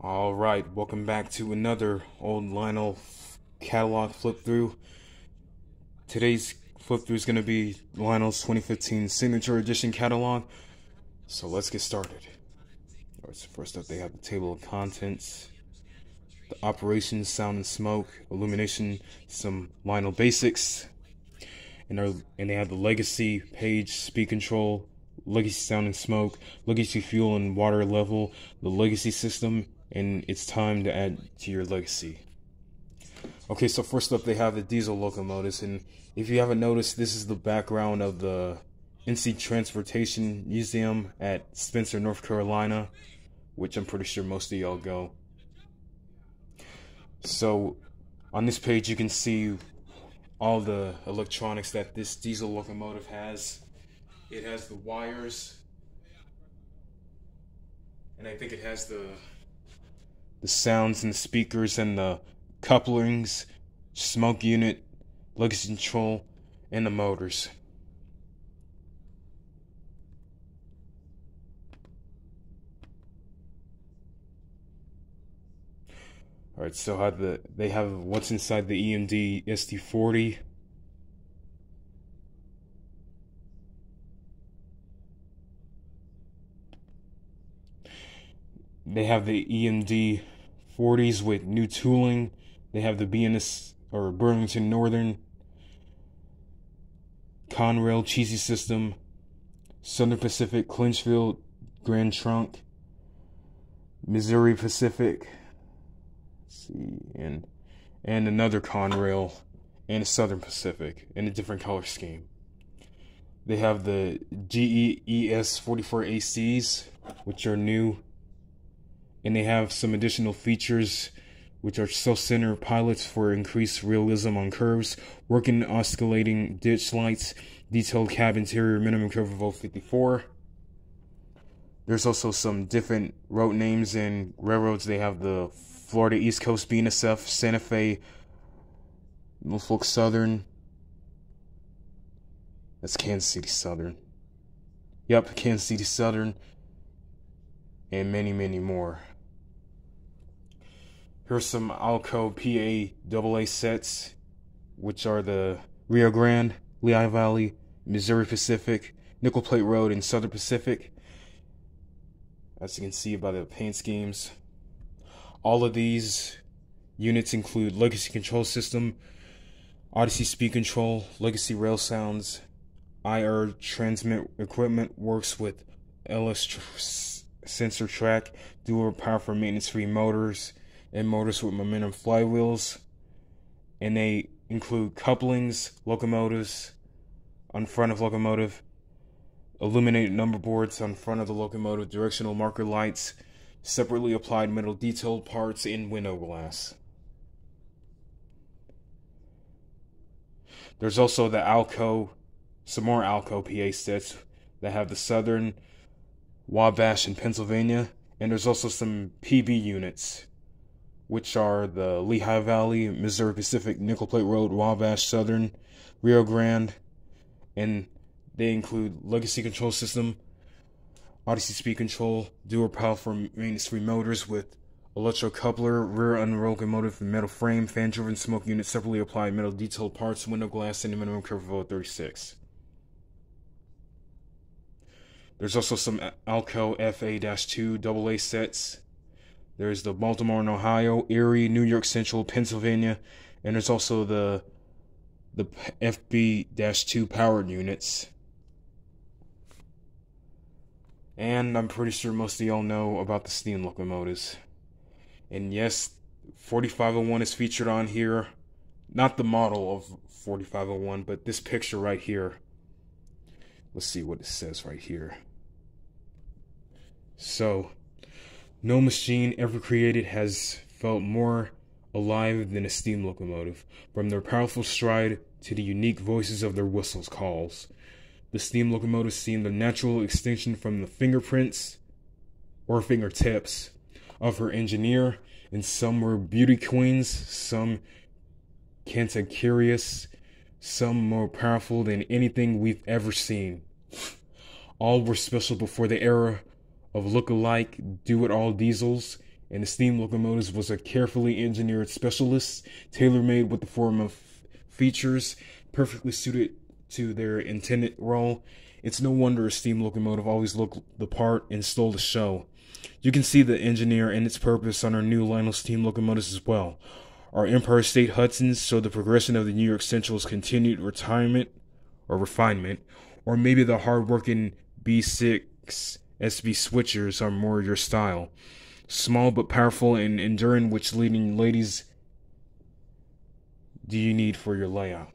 Alright, welcome back to another old Lionel catalog flip through. Today's flip through is going to be Lionel's 2015 Signature Edition catalog. So let's get started. Alright, so first up they have the table of contents, the operations, sound and smoke, illumination, some Lionel basics, and they have the legacy page, speed control, legacy sound and smoke, legacy fuel and water level, the legacy system, and it's time to add to your legacy. Okay, so first up they have the diesel locomotives, and if you haven't noticed, this is the background of the NC Transportation Museum at Spencer, North Carolina, which I'm pretty sure most of y'all go. So on this page you can see all the electronics that this diesel locomotive has. It has the wires, and I think it has the sounds and the speakers and the couplings, smoke unit, legacy control, and the motors. Alright, so they have what's inside the EMD ST40. They have the EMD 40s with new tooling. They have the BNS or Burlington Northern Conrail Cheesy System, Southern Pacific Clinchfield Grand Trunk, Missouri Pacific, let's see, and another Conrail, and a Southern Pacific in a different color scheme. They have the GEES 44 ACs, which are new. And they have some additional features, which are self-center pilots for increased realism on curves, working oscillating ditch lights, detailed cab interior, minimum curve of 054. There's also some different road names and railroads. They have the Florida East Coast BNSF, Santa Fe, Norfolk Southern. That's Kansas City Southern. Yep, Kansas City Southern. And many, many more. Here's some Alco PA AA sets, which are the Rio Grande, Lehigh Valley, Missouri Pacific, Nickel Plate Road, and Southern Pacific. As you can see by the paint schemes. All of these units include legacy control system, Odyssey speed control, legacy rail sounds, IR transmit equipment, works with LS sensor track, dual powerful maintenance-free motors, and motors with momentum flywheels. And they include couplings, locomotives on front of locomotive, illuminated number boards on front of the locomotive, directional marker lights, separately applied metal detailed parts in window glass. There's also the Alco, some more Alco PA sets that have the Southern, Wabash, in Pennsylvania, and there's also some PB units, which are the Lehigh Valley, Missouri Pacific, Nickel Plate Road, Wabash, Southern, Rio Grande, and they include legacy control system, Odyssey speed control, dual powerful maintenance-free motors with electro coupler, rear unrolled locomotive, metal frame, fan-driven smoke unit, separately applied metal detailed parts, window glass, and a minimum curve of 36. There's also some Alco FA-2 AA sets. There's the Baltimore and Ohio, Erie, New York Central, Pennsylvania, and there's also the FB-2 powered units. And I'm pretty sure most of y'all know about the steam locomotives. And yes, 4501 is featured on here. Not the model of 4501, but this picture right here. Let's see what it says right here. So, no machine ever created has felt more alive than a steam locomotive. From their powerful stride to the unique voices of their whistles calls, the steam locomotives seem the natural extension from the fingerprints or fingertips of her engineer, and some were beauty queens, some cantankerous, some more powerful than anything we've ever seen. All were special before the era of look-alike, do-it-all diesels, And the steam locomotives was a carefully engineered specialist, tailor-made with the form of features, perfectly suited to their intended role. It's no wonder a steam locomotive always looked the part and stole the show. You can see the engineer and its purpose on our new Lionel steam locomotives as well. Our Empire State Hudsons show the progression of the New York Central's continued retirement or refinement, or maybe the hard-working B6 SB switchers are more your style. Small but powerful and enduring, which leading ladies do you need for your layout?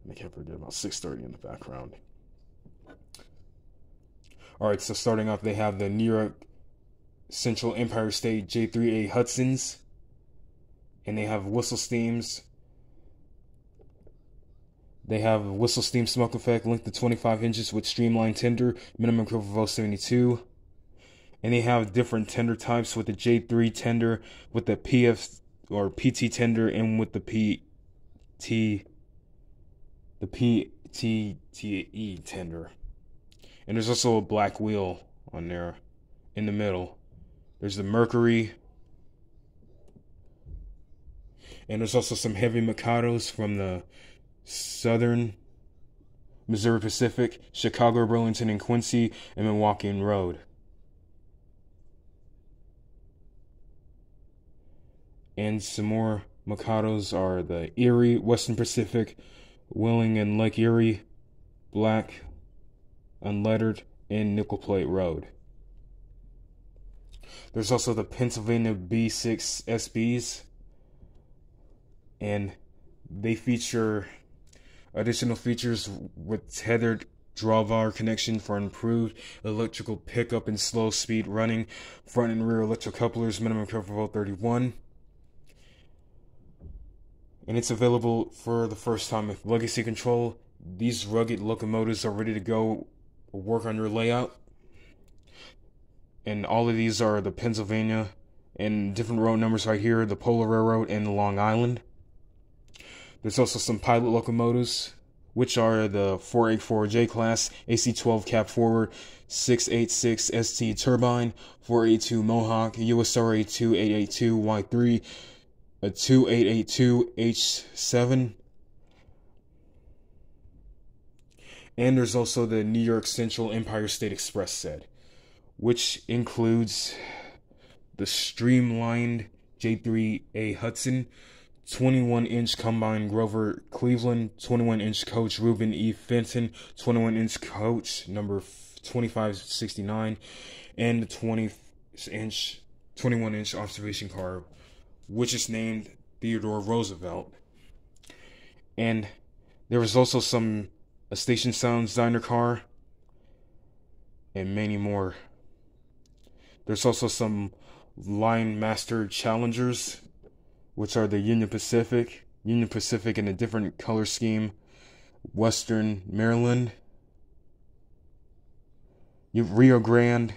I can't forget about 6:30 in the background. Alright, so starting off, they have the New York Central Empire State J3A Hudsons, and they have whistle steams. They have whistle steam smoke effect, length of 25 inches with streamlined tender, minimum curve of 0.72. And they have different tender types with the J3 tender, with the PF or PT tender, and with the PTTE tender. And there's also a black wheel on there in the middle. There's the Mercury. And there's also some heavy Mikados from the Southern, Missouri Pacific, Chicago, Burlington, and Quincy, and Milwaukee and Road. And some more Mikados are the Erie, Western Pacific, Wheeling and Lake Erie, Black, Unlettered, and Nickel Plate Road. There's also the Pennsylvania B6 SBs, and they feature additional features with tethered drawbar connection for improved electrical pickup and slow speed running, front and rear electric couplers, minimum curve of 0.31. And it's available for the first time with legacy control. These rugged locomotives are ready to go work on your layout. And all of these are the Pennsylvania and different road numbers right here, the Polar Railroad and the Long Island. There's also some pilot locomotives, which are the 484J class, AC-12 cab forward, 686 ST turbine, 482 Mohawk, USRA 2882Y3, a 2882H7. And there's also the New York Central Empire State Express set, which includes the streamlined J3A Hudson, 21-inch combine Grover Cleveland, 21-inch coach Reuben E. Fenton, 21-inch coach number 2569, and the 21-inch observation car, which is named Theodore Roosevelt. And there was also a Station Sounds diner car, and many more. There's also some Line Master Challengers, which are the Union Pacific in a different color scheme, Western Maryland, Rio Grande,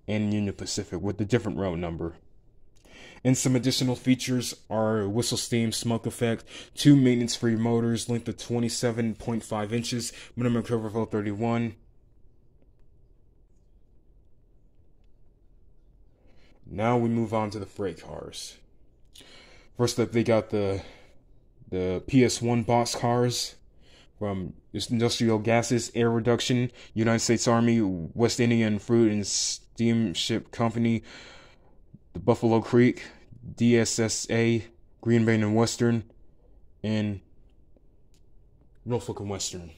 and Union Pacific with a different road number. And some additional features are whistle steam smoke effect, 2 maintenance-free motors, length of 27.5 inches, minimum curve of 0.31. Now we move on to the freight cars. First up, they got the PS1 box cars from Industrial Gases, Air Reduction, United States Army, West Indian Fruit and Steamship Company, the Buffalo Creek, DSSA, Green Bay and Western, and Norfolk and Western.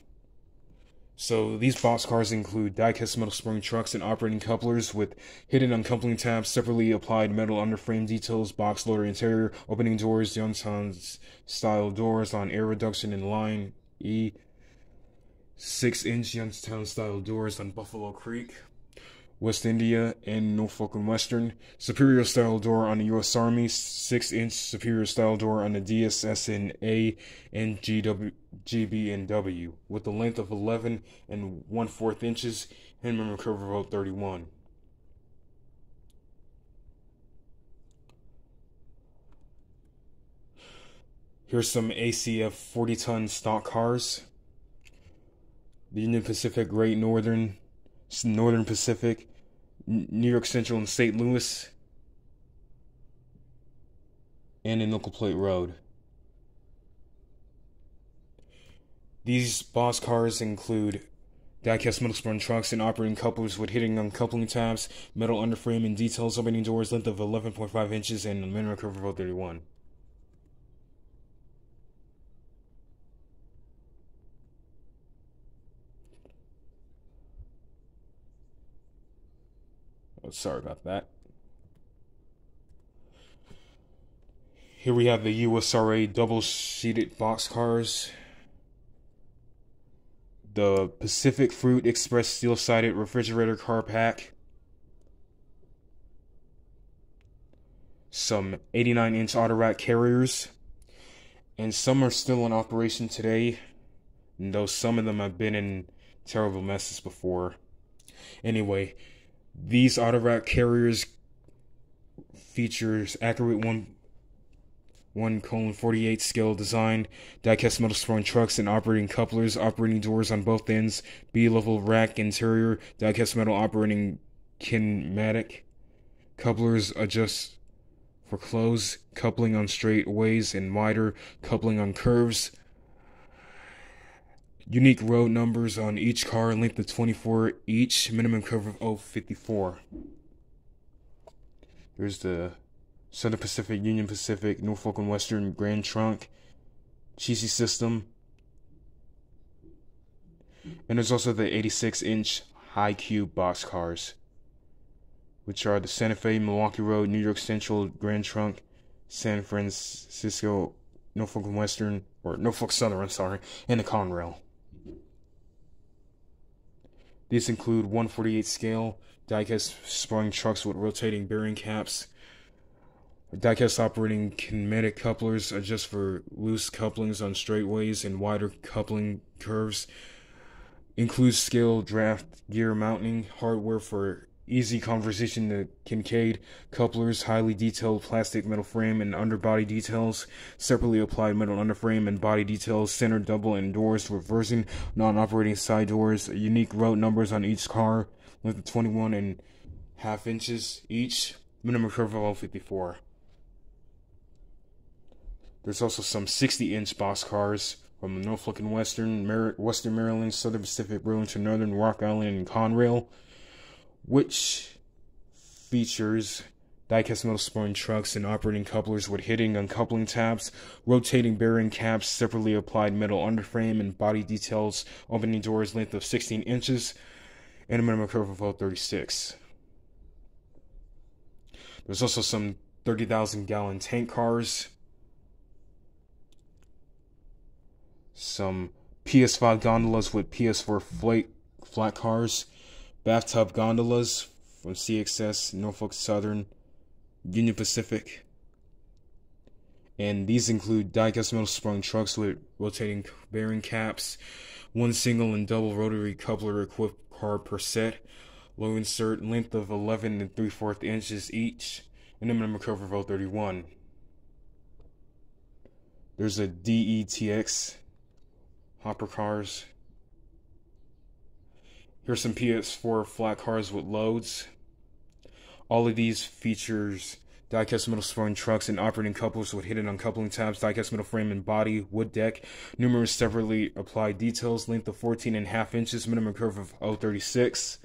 So these boxcars include die-cast metal spring trucks and operating couplers with hidden uncoupling tabs, separately applied metal underframe details, box loader interior, opening doors, Youngstown style doors on air reduction and line E, 6-inch Youngstown style doors on Buffalo Creek, West India, and Norfolk and Western, Superior style door on the U.S. Army, 6-inch Superior style door on the DSSNA and GB&W, with a length of 11 1/4 inches and minimum curve of about 31. Here's some ACF 40-ton stock cars. The Union Pacific, Great Northern Pacific, New York Central and St. Louis, and in Nickel Plate Road. These boxcars include die-cast metal sprung trucks and operating couplers with hitting uncoupling tabs, metal underframe and details, opening doors, length of 11.5 inches, and a minimum curve of 31. Oh, sorry about that. Here we have the USRA double-sheeted boxcars. The Pacific Fruit Express steel-sided refrigerator car pack. Some 89-inch auto rack carriers. And some are still in operation today, though some of them have been in terrible messes before. Anyway, these auto rack carriers features accurate 1:48 scale design, die-cast metal sprung trucks and operating couplers, operating doors on both ends, B-level rack interior, die-cast metal operating kinematic, couplers adjust for close, coupling on straight ways and wider, coupling on curves. Unique road numbers on each car, length of 24 each, minimum curve of 0.54. Here's the Southern Pacific, Union Pacific, Norfolk and Western Grand Trunk, chassis system. And there's also the 86-inch high cube boxcars, which are the Santa Fe, Milwaukee Road, New York Central, Grand Trunk, San Francisco, Norfolk and Western, or Norfolk Southern, and the Conrail. These include 1/48 scale die-cast sprung trucks with rotating bearing caps, die-cast operating kinematic couplers adjust for loose couplings on straightaways and wider coupling curves, includes scale draft gear mounting, hardware for easy conversion to Kincaid, couplers, highly detailed plastic metal frame and underbody details, separately applied metal underframe and body details, center double and doors, reversing non-operating side doors, unique road numbers on each car, length of 21.5 inches each, minimum curve of 0.54. There's also some 60-inch boxcars from Norfolk and Western Maryland, Southern Pacific, Burlington Northern, Rock Island, and Conrail, which features die-cast metal sprung trucks and operating couplers with hitting uncoupling tabs, rotating bearing caps, separately applied metal underframe and body details, opening doors, length of 16 inches, and a minimum curve of 0.36. There's also some 30,000-gallon tank cars, some PS5 gondolas with PS4 flat cars, bathtub gondolas from CXS, Norfolk Southern, Union Pacific, and these include die-cast metal sprung trucks with rotating bearing caps, one single and double rotary coupler equipped car per set, low insert, length of 11 3/4 inches each, and a minimum curve of 0.31. There's a DETX hopper cars. Here's some PS4 flat cars with loads. All of these features die-cast metal sprung trucks and operating couplers with hidden uncoupling tabs, die-cast metal frame and body, wood deck, numerous separately applied details, length of 14.5 inches, minimum curve of 0.36.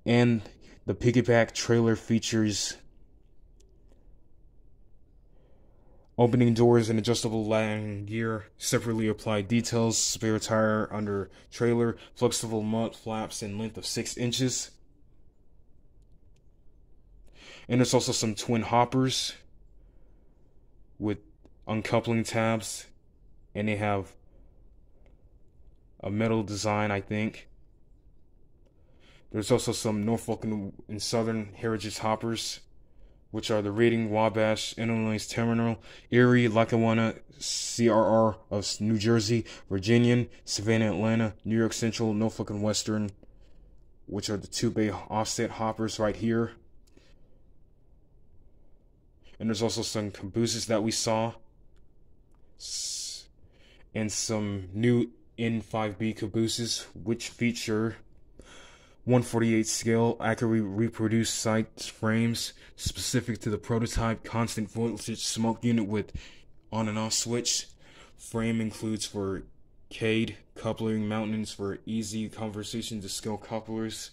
And the piggyback trailer features opening doors and adjustable landing gear, separately applied details, spare tire under trailer, flexible mud flaps, and length of 6 inches. And there's also some twin hoppers with uncoupling tabs, and they have a metal design, I think. There's also some Norfolk and Southern Heritage hoppers, which are the Reading, Wabash, Illinois Terminal, Erie, Lackawanna, CRR of New Jersey, Virginian, Savannah, Atlanta, New York Central, Norfolk and Western, which are the 2-bay offset hoppers right here. And there's also some cabooses that we saw, and some new N5B cabooses, which feature 1/48 scale, accurately reproduced sight frames specific to the prototype, constant voltage smoke unit with on and off switch. Frame includes for CADE, coupling mountains for easy conversion to scale couplers,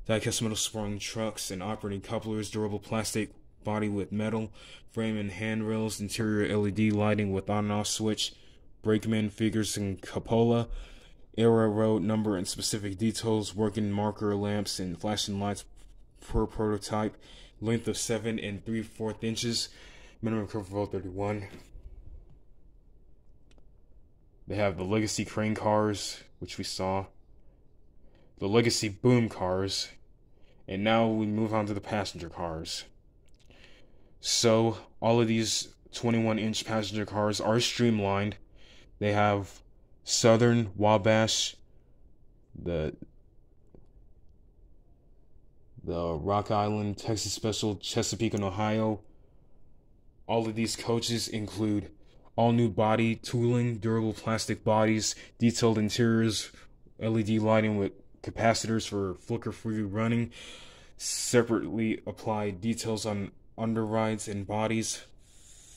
die-cast metal sprung trucks and operating couplers, durable plastic body with metal frame and handrails, interior LED lighting with on and off switch, brakeman figures and cupola, era road number and specific details, working marker lamps and flashing lights per prototype, length of 7 3/4 inches, minimum curve of 31. They have the legacy crane cars, which we saw, the legacy boom cars, and now we move on to the passenger cars. So all of these 21-inch passenger cars are streamlined. They have Southern, Wabash, the Rock Island, Texas Special, Chesapeake, and Ohio. All of these coaches include all new body tooling, durable plastic bodies, detailed interiors, LED lighting with capacitors for flicker-free running, separately applied details on underrides and bodies,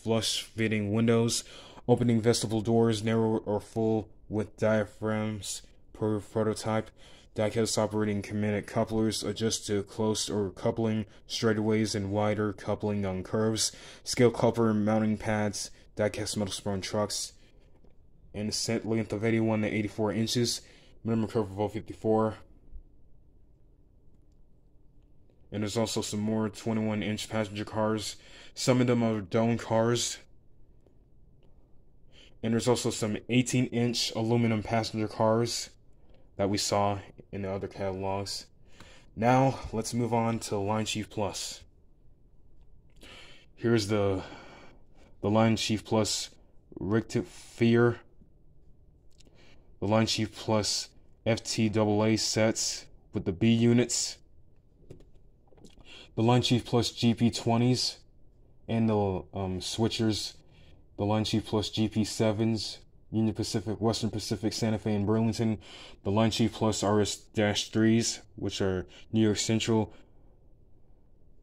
flush-fitting windows, opening vestibule doors, narrow or full with diaphragms per prototype, die-cast operating kinetic couplers, adjust to close or coupling straightaways and wider coupling on curves, scale coupler mounting pads, die-cast metal sprung trucks, and a set length of 81 to 84 inches, minimum curve of 54. And there's also some more 21-inch passenger cars. Some of them are dome cars. And there's also some 18-inch aluminum passenger cars that we saw in the other catalogs. Now, let's move on to Line Chief Plus. Here's the Line Chief Plus Rectifier, the Line Chief Plus FTAA sets with the B units, the Line Chief Plus GP20s, and the switchers, the Line Chief Plus GP7s, Union Pacific, Western Pacific, Santa Fe, and Burlington, the Line Chief Plus RS-3s, which are New York Central,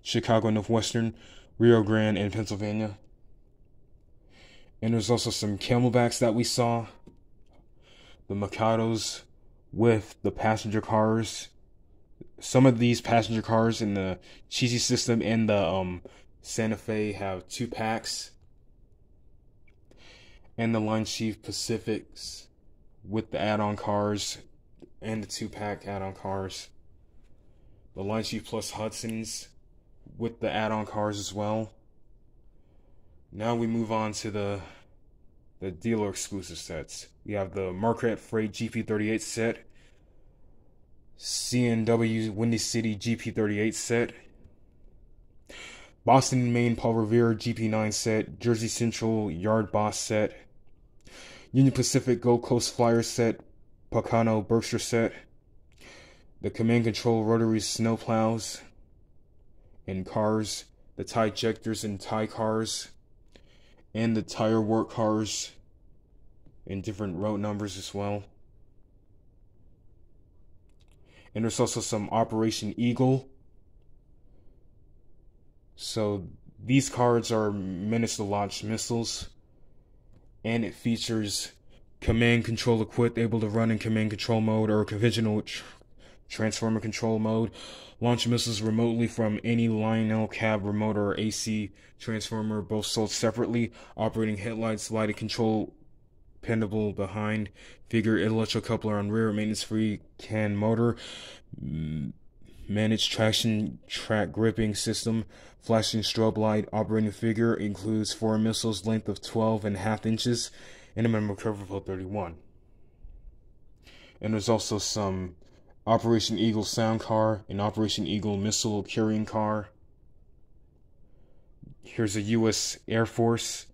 Chicago Northwestern, Rio Grande, and Pennsylvania. And there's also some Camelbacks that we saw, the Mikados with the passenger cars. Some of these passenger cars in the Cheesy system and the Santa Fe have 2 packs. And the Line Chief Pacifics with the add-on cars and the 2-pack add-on cars. The Line Chief Plus Hudsons with the add-on cars as well. Now we move on to the dealer exclusive sets. We have the Marquette Freight GP38 set, CNW Windy City GP38 set, Boston Maine Paul Revere GP9 set, Jersey Central Yard Boss set, Union Pacific Gold Coast Flyer set, Pacano Berkshire set, the Command Control Rotary Snowplows and cars, the tie ejectors and tie cars, and the tire work cars in different road numbers as well. And there's also some Operation Eagle. So these cards are minutes to launch missiles, and it features command control equipped, able to run in command control mode or conventional transformer control mode, launch missiles remotely from any Lionel cab remote or AC transformer, both sold separately, operating headlights, lighted control, dependable behind, figure electrocoupler on rear, maintenance-free can motor, managed traction track gripping system, flashing strobe light, operating figure, includes 4 missiles, length of 12.5 inches, and a minimum curve of 31. And there's also some Operation Eagle sound car, an Operation Eagle missile carrying car. Here's a U.S. Air Force.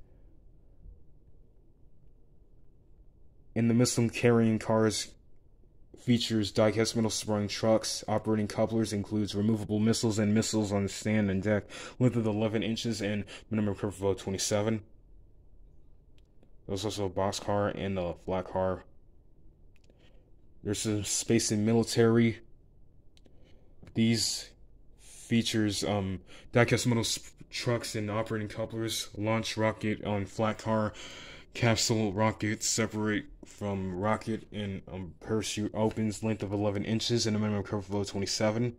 And the missile carrying cars features die-cast metal sprung trucks, operating couplers, includes removable missiles and missiles on the stand and deck, length of 11 inches and minimum curve of 27. There's also a boxcar and a flat car. There's some space and military These features diecast metal trucks and operating couplers, launch rocket on flat car, capsule rocket separate from rocket, and parachute opens, length of 11 inches and a minimum curve flow 27.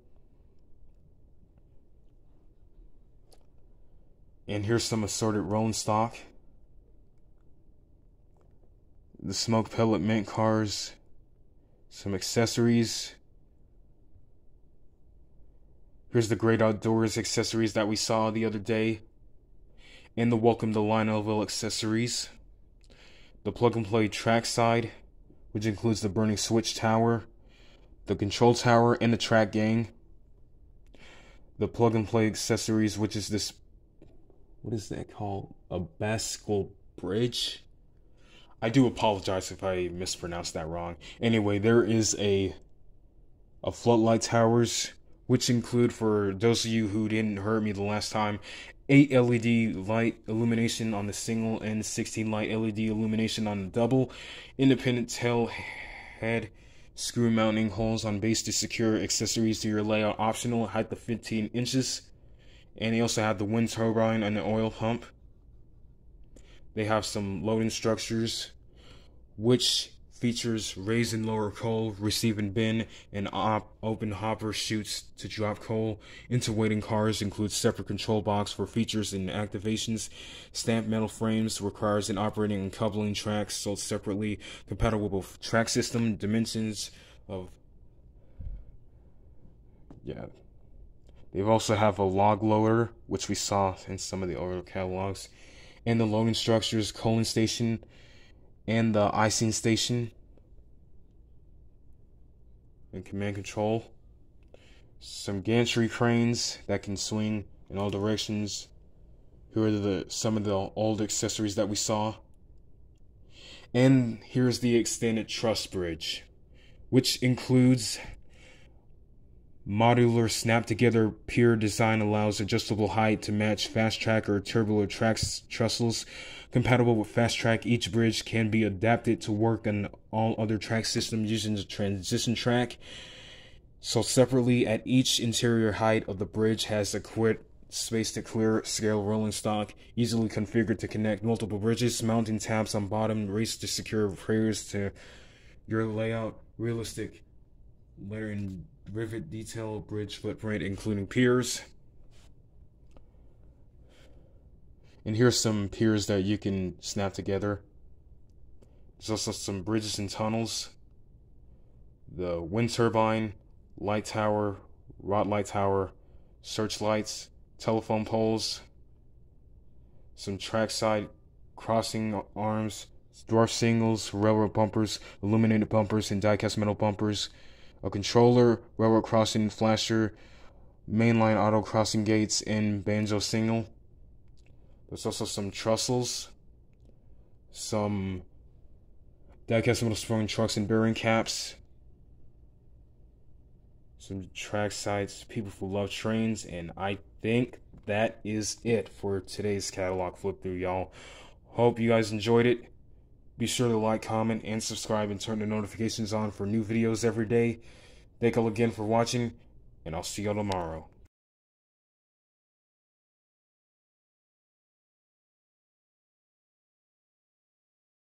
And here's some assorted rolling stock. The smoke pellet mint cars, some accessories. Here's the Great Outdoors accessories that we saw the other day, and the Welcome to Lionelville accessories. The plug-and-play trackside, which includes the burning switch tower, the control tower, and the track gang. The plug-and-play accessories, which is this, what is that called? A bicycle bridge? I do apologize if I mispronounced that wrong. Anyway, there is a floodlight towers, which include, for those of you who didn't hear me the last time, 8 LED light illumination on the single and 16 light LED illumination on the double, independent tail head screw mounting holes on base to secure accessories to your layout, optional, height of 15 inches. And they also have the wind turbine and the oil pump. They have some loading structures, which features raise and lower coal, receive and bin, and open hopper chutes to drop coal. Into waiting cars includes separate control box for features and activations. Stamped metal frames requires an operating and coupling tracks sold separately, compatible with track system dimensions of. Yeah. They also have a log loader, which we saw in some of the older catalogs, and the loading structures, coaling station, and the icing station, and command control. Some gantry cranes that can swing in all directions. Here are some of the old accessories that we saw. And here's the extended truss bridge, which includes modular snap-together pier design, allows adjustable height to match fast track or tubular trestles. Compatible with fast track, each bridge can be adapted to work on all other track systems using the transition track. So separately, at each interior height of the bridge has adequate space to clear scale rolling stock, easily configured to connect multiple bridges, mounting tabs on bottom, race to secure prayers to your layout, realistic lettering, rivet detail, bridge footprint, including piers. And here's some piers that you can snap together. There's also some bridges and tunnels. The wind turbine, light tower, rod light tower, searchlights, telephone poles, some trackside crossing arms, dwarf singles, railroad bumpers, illuminated bumpers, and die-cast metal bumpers, a controller, railroad crossing flasher, mainline auto crossing gates, and banjo signal. There's also some trestles, some die-cast metal sprung trucks and bearing caps, some track sites, people who love trains, and I think that is it for today's catalog flip through, y'all. Hope you guys enjoyed it. Be sure to like, comment, and subscribe, and turn the notifications on for new videos every day. Thank you all again for watching, and I'll see y'all tomorrow.